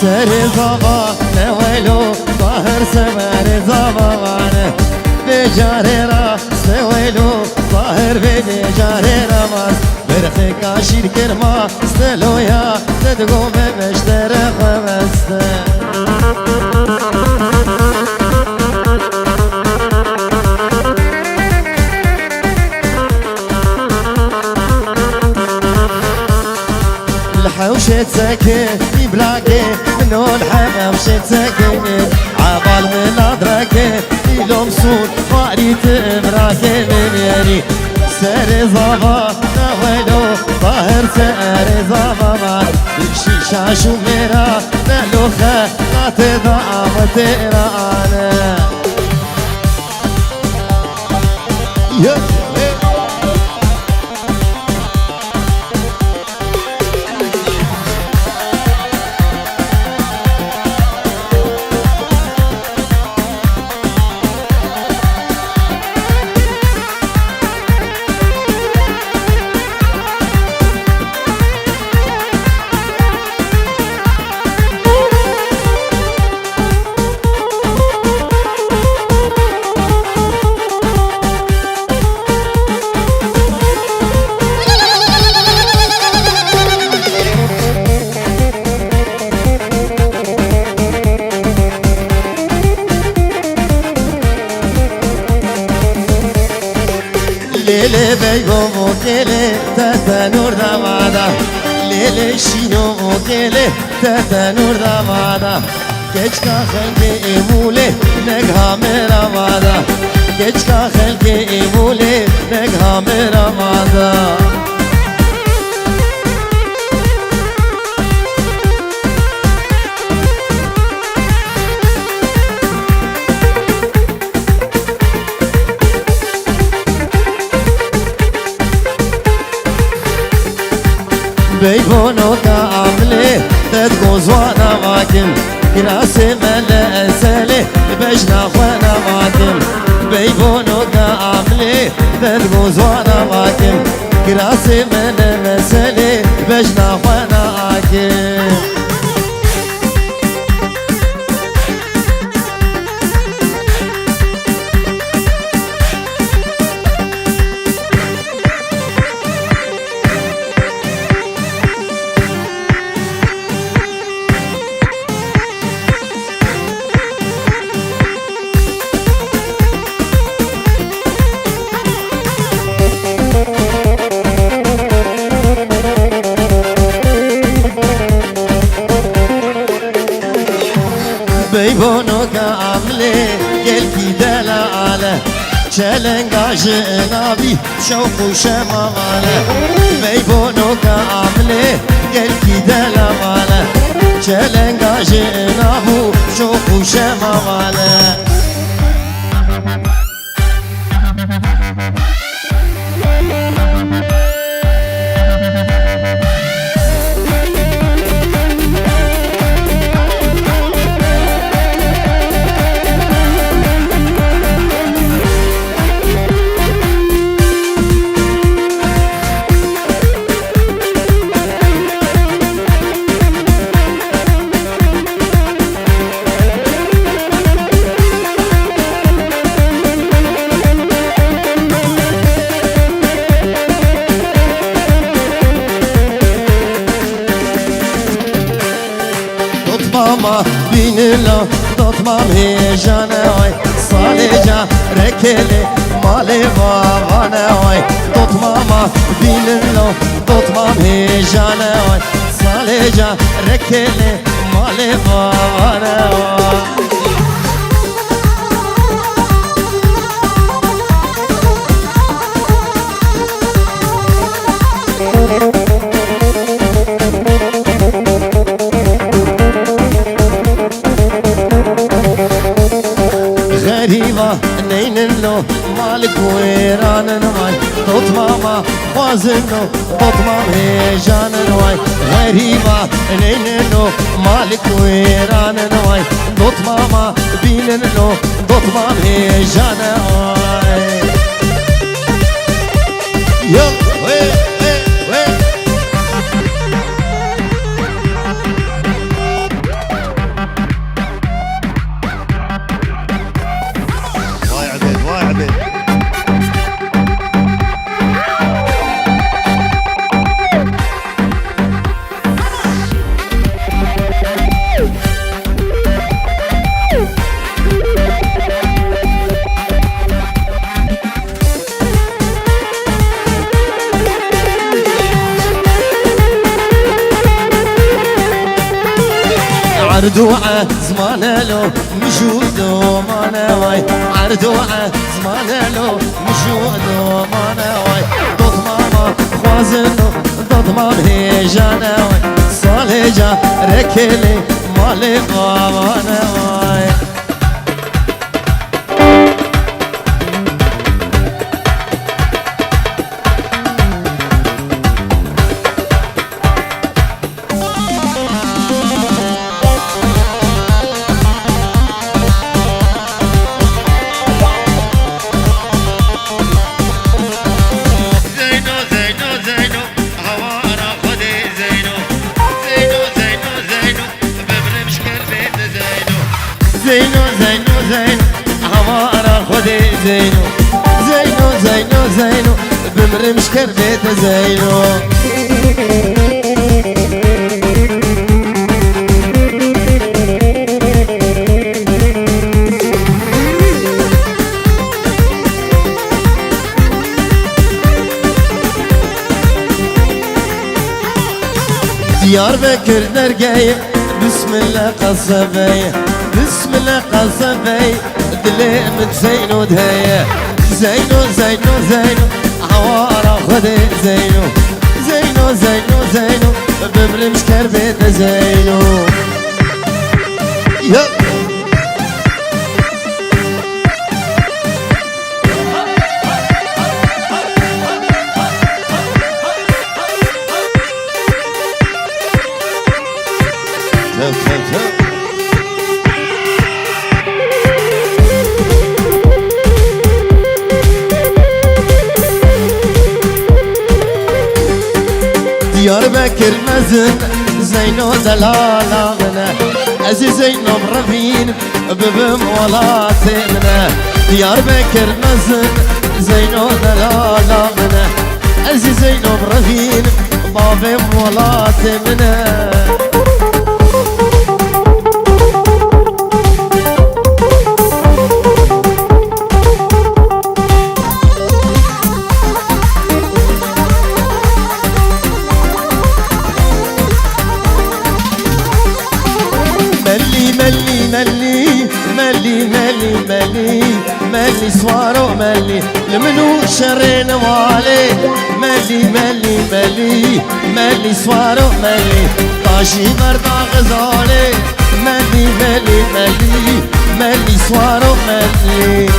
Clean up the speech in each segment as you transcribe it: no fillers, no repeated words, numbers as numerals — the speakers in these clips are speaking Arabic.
سر زبان ولو ظهر سمر زبان بجاره را سویلو ظاهر بجاره را ماز برخی کاشیر کرما سلویا تدگو بمشتر خواسته الحوشة ساكن يبلاكي منو الحمام شت ساكن عبال من أدراكي يلوم صوت فاريت امراكي من ياني سر زبا نويلو ظاهر سر زبا الشيشة شو ميرا نلوخة لا تضعف تيرانا لیل بیگو موکله تتنور دمادا لیل شینو موکله تتنور دمادا کچکا خلق ایموله نگها میرا مادا کچکا خلق ایموله نگها میرا مادا بيبونو كعملي تدقو زوانا ماكم كراسي ملا أسالي بجنا خوانا ماكم بيبونو كعملي تدقو زوانا ماكم كراسي ملا أسالي بجنا خوانا ماكم بيبونو كعملي قلبي دلالة چلنگاج نابي شوق شمالة بيبونو كعملي قلبي دلالة چلنگاج نابو شوق شمالة ماما بینلا دادمام هیجانه وای سالجا رکلی مالی بابانه وای داد ماما بینلا دادمام هیجانه وای سالجا رکلی مالی بابانه وای غريبة نينلو مالك ويران نواي دوت ماما خوازنو دوت مام هيجان نواي غريبة نينلو مالك ويران نواي دوت ماما بينلو دوت مام هيجان نواي يلا وي وي وي عردوعة زمان لو مجودو ما نواي عردوعة زمان لو مجودو ما نواي ضد ماما خوازنو ضد مام هيجانا واي صالجا ركلي مالي ما نواي زينو زينو زينو عمارة خدي زينو زينو زينو زينو بمرمش كربيت زينو ديار بكر نرقاية بسم الله قصباية بسم الله قصبي دلي متزينو دهية زينو زينو زينو عوارة خدي زينو زينو زينو زينو بمرمش كربيت زينو يب ديار بكر مزن زينو زلالا غنى أزي زينو برفين ببم ولا تمنى ديار بكر مزن زينو زلالا غنى أزي زينو برفين بابم ولا تمنى ملي ملي ملي ملي ملي سوارو ملي لمنو شرين والي ملي ملي ملي ملي سوارو ملي طاشي مرضى غزالي ملي ملي ملي ملي سوارو ملي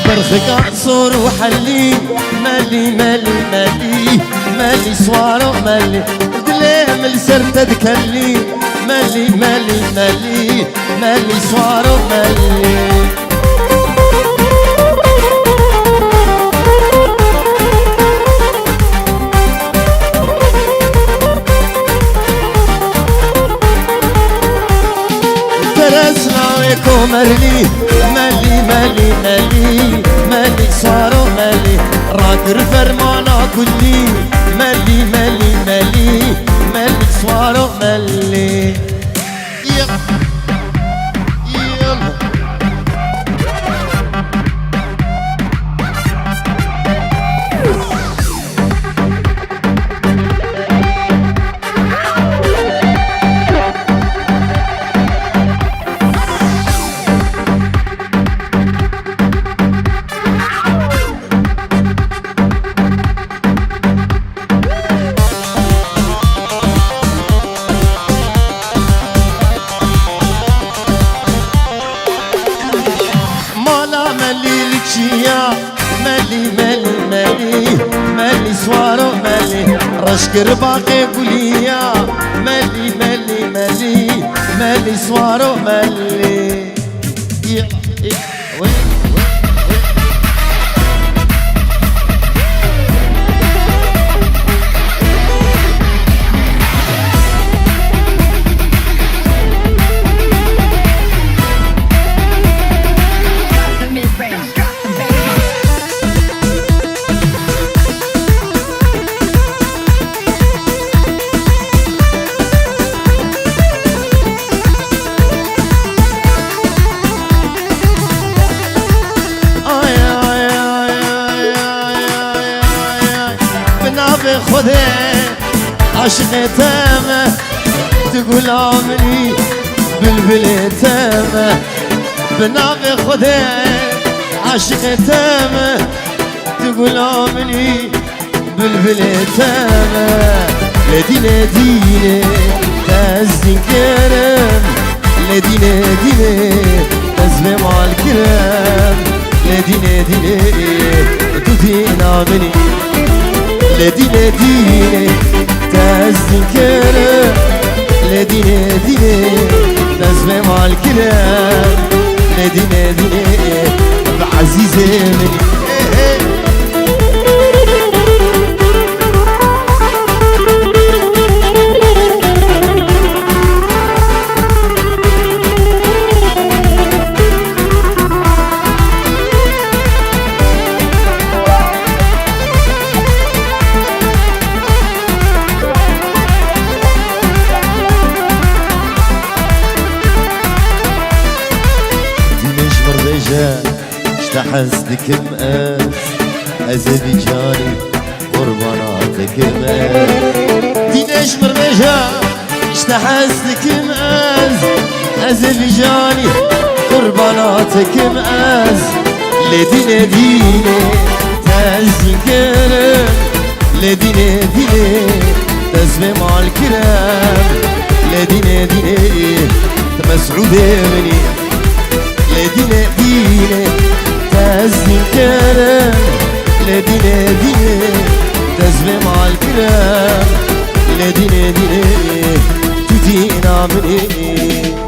برخك صور وحلي مالي مالي مالي مالي سوارو مالي دليم السرت دكلي مالي مالي مالي مالي سوارو مالي مرلي مالي مالي مالي مالي صاروا مالي راكر فرمانا كلي مالي مالي مالي مالي صاروا مالي يلا يلا مالي مالي مالي مالي سوارو مالي رشكر باقي بوليا مالي مالي مالي مالي سوارو مالي mid-range, drop the bass. خده عاشق تامه تقول آمني بلبل تامه بناف خده عاشق تامه تقول آمني بلبل تامه لدينا دينه تزدين كرم لدينا دينه تزبي مع الكرم لدينا دينه تدين آمني لدينا دينه تزدين كرم لدينا دينه تزبي مع الكرم لدينا دينه بعزيزي مني اشتحسدك مقاس أذربيجاني قرباناتك مقاس دينش مرمجا اشتحسدك مقاس أذربيجاني قرباناتك مقاس لدينا ديني تزين كرم لدينا ديني تزمي مع الكرام لدينا ديني تمسعود مني لدينا ديني تزين كرم لدينا ديني تزمي مع الكرام لدينا ديني تدينا مني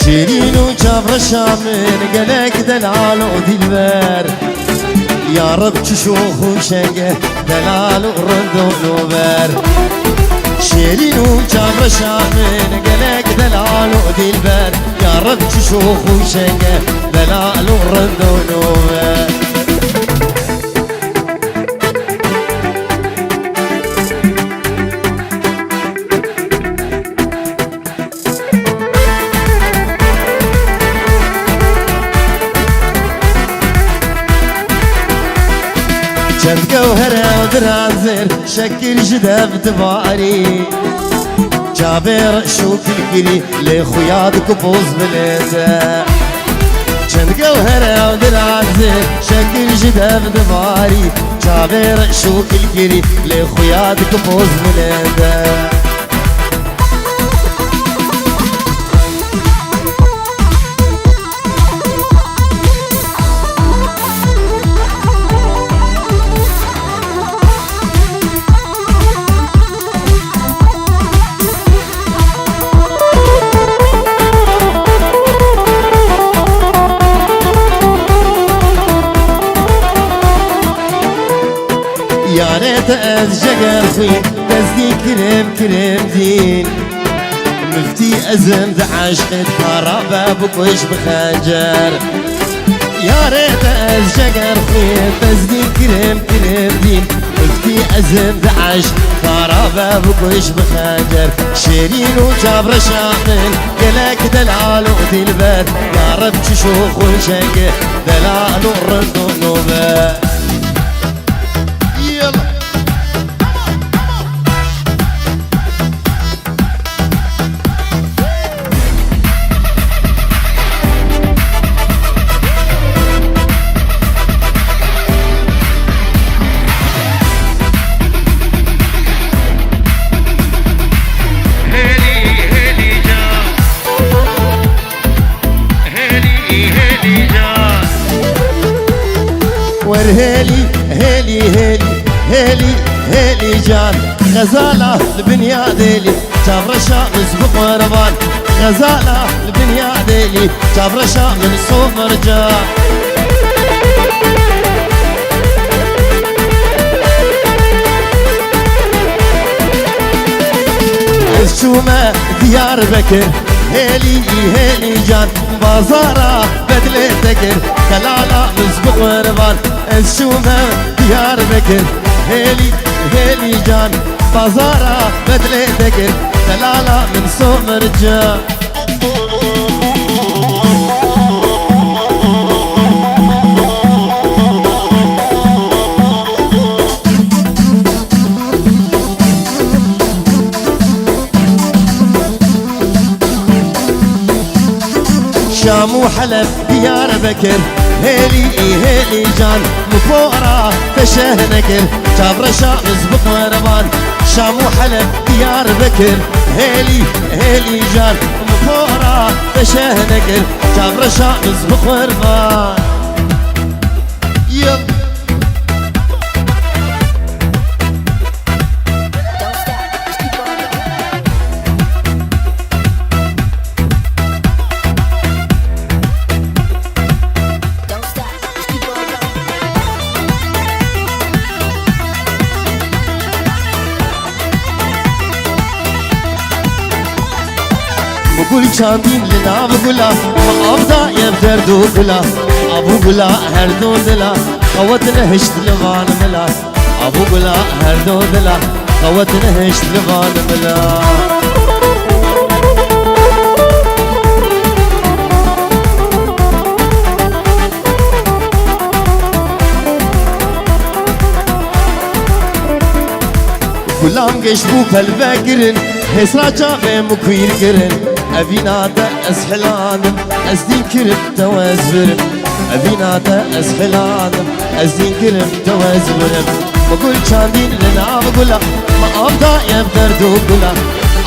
شيرين وجابر شامن قلق دلال ودلبر يا رب تشوخ وشنقه دلال ورد ونوبر شيرين وجابر شامن قلق دلال ودلبر يا رب تشوخ وشنقه دلال ورد ونوبر شد جوهرة ودرازر شكل جدب دباري جابر شوك الكري لخيادك بوز بليته شد جوهرة ودرازر شكل جدب دباري جابر شوك الكري لخيادك بوز بليته يا ريت أزجر خوي تزدي كريم كريم دين مفتي أزم عشقت خرابة بكوش بخنجر يا ريت أزجر خوي تزدي كريم كريم دين مفتي أزم عشق خرابة بكوش بخنجر شيرين وجابر شامن قلك دلال ودلبر يا رب تشوخ وشنقه دلال ورد ونوبر ورهيلي هيلي هيلي هيلي هيلي جان غزالة البنيا ديلي جابرشا مسبق وربان غزالة البنيا ديلي جابرشا من صوف مرجان الشومة ديار بكر هيلي هيلي جان بازارة بدلي تكر كلالا مسبق وربان الشومة ديار بكر هيلي هيلي جان بازارة بدلي تكر كلالا من سومر جان شام وحلب ديار بكر هيلي هيلي جان مفورة فشه نكر جابر شام زبق وربان شام وحلب ديار بكر هيلي هيلي جان مفورة فشه نكر جابر شام زبق وربان يب بقول چاندین لنا بقولا ما ابدا يبدر دو قولا ابو قولا هر دو دلا قوت نهشت لوان ملا ابو قولا هر دو دلا قوت نهشت لوان ملا غلام گشبو پلوه گرن حسرا جاوه مکویر گرن أبيناتا أسحلانم أزدين كرم توازبرم أبيناتا أسحلانم أزدين كرم توازبرم بقول شاندين لنا بقولا ما أبدا يبدر دو قولا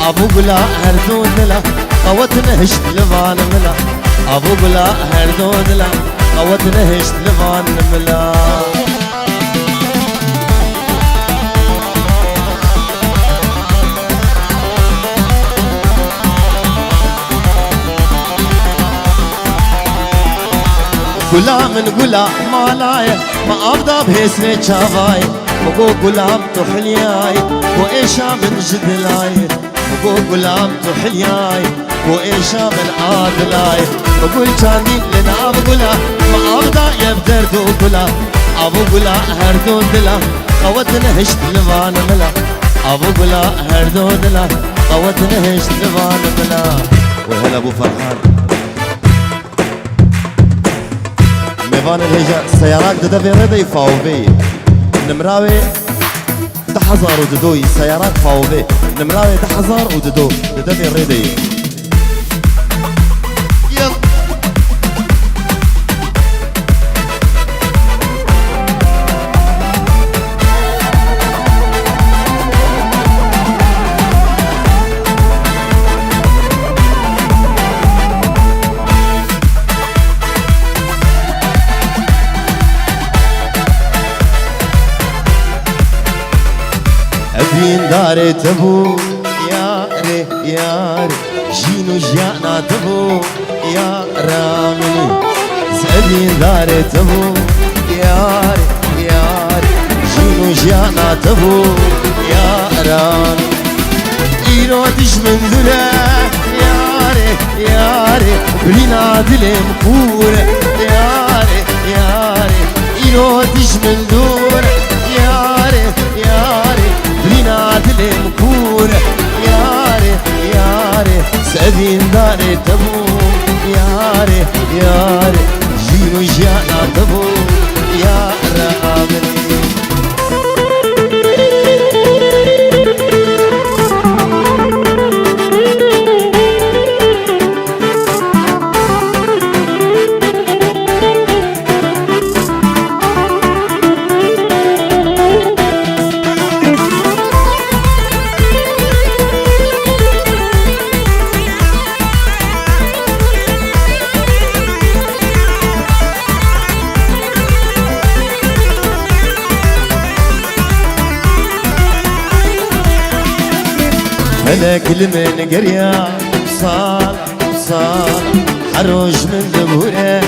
أبو قولا هردو دلا قوت نهشت لفان ملا أبو قولا هردو دلا قوت نهشت لفان ملا غلام نقولا مالاي ما أفضى بهسني شافاي مقو غلام تحلياي وإيشا من جدلاي مقو غلام تحلياي وإيشا من عادلاي بقول شاندين لنا بقولا ما أفضى يبدر دو قولا أبو قولا هردو دلا قوت نهشت لفان ملا أبو قولا هردو دلا قوت نهشت لفان ملا وهلا أبو فرحان ميفان الهجا سيارات ددوي ردي فاوبي نمراوي دحزار وددوي سيارات فاوبي نمراوي دحزار وددو ددوي ردي يلا أبين داري تبو ياري ياري جينو جانا تبو يا رامني زبين داري تبو ياري ياري جينو جانا تبو يا رامني إيرو من ذلا ياري ياري بلينا دلي مكورة ياري ياري إيرو من ذلا ياري ياري بلينا دلي مكورة ياري ياري سأبين داري تبو ياري ياري جينو جانا تبو يا رامني أنا كل من قرية صالة صالة حروج من ذبورة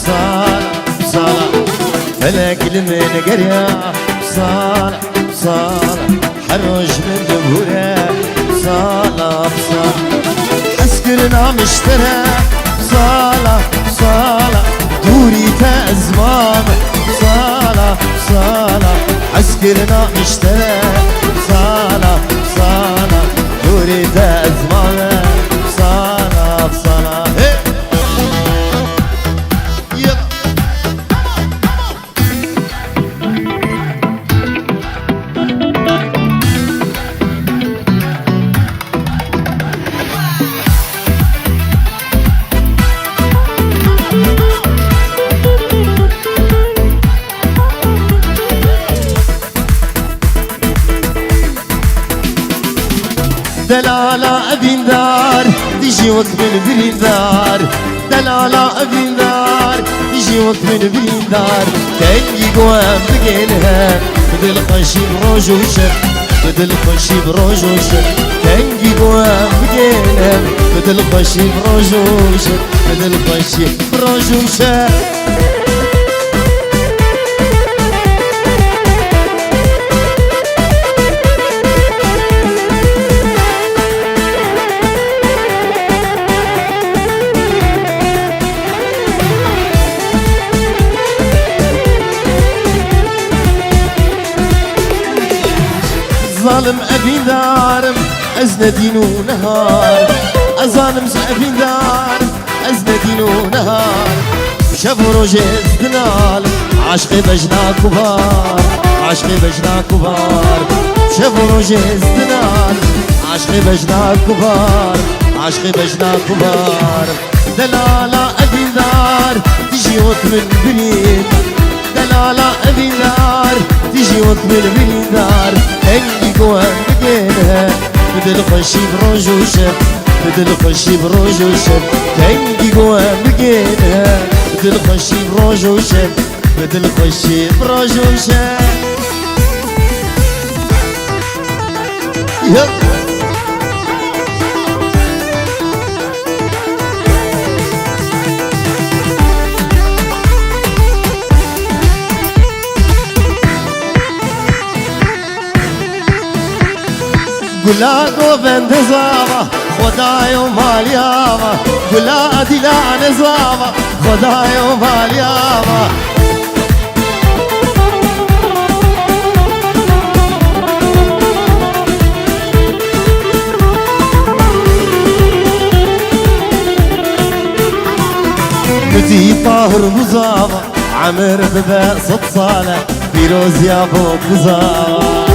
صالة صالة أنا كل من قرية صالة صالة حروج من ذبورة بصالة بصالة حسكرنا مشترى بصالة بصالة دوري تأزمام بصالة بصالة حسكرنا مشترى بصالة بصالة دوري تأزمام بصالة بصالة دلالة أبين دار تيجي وقت من برين دار دلالة أبين دار تيجي وقت من برين دار كان يقوم بقينها بدل خشيب روج وشر بدل خشيب روج وشر كان يقوم بقينها بدل خشيب روج وشر بدل خشيب روج وشر ظالم أبين دارم أزنا دين ونهار أظالم أبين دارم أزنا دين ونهار شافوا روجيز دنال عشقي بجنا كبار عشقي بجنا كبار شافوا روجيز دنال عشقي بجنا كبار عشقي بجنا كبار دلالة أبين دار تجي وقت من بريد دلالة أبين دار تجي وقت من بريد دار هنجي قوان بقينها بدل خشي بروج وشب بدل خشي بروج وشب هنجي قوان بقينها بدل خشي بروج وشب بدل خشي بروج وشب قلا قوبن دزاوة خداي ومالياوة قلا دلا نزاوة خداي ومالياوة متي طاهر مزاوة عمر بباء صد صالة فيروز يا فوق مزاوة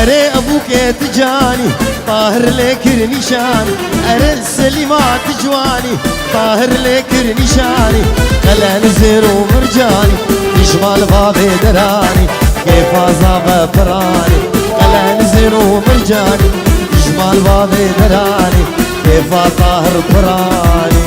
أري أبوك تجاني طاهر لك نشاني أري السليمات جواني طاهر لك نشاني خلا نزير ومرجاني يشمال بابي دراني كيف أصاب براني خلا نزير ومرجاني يشمال بابي دراني كيف طاهر براني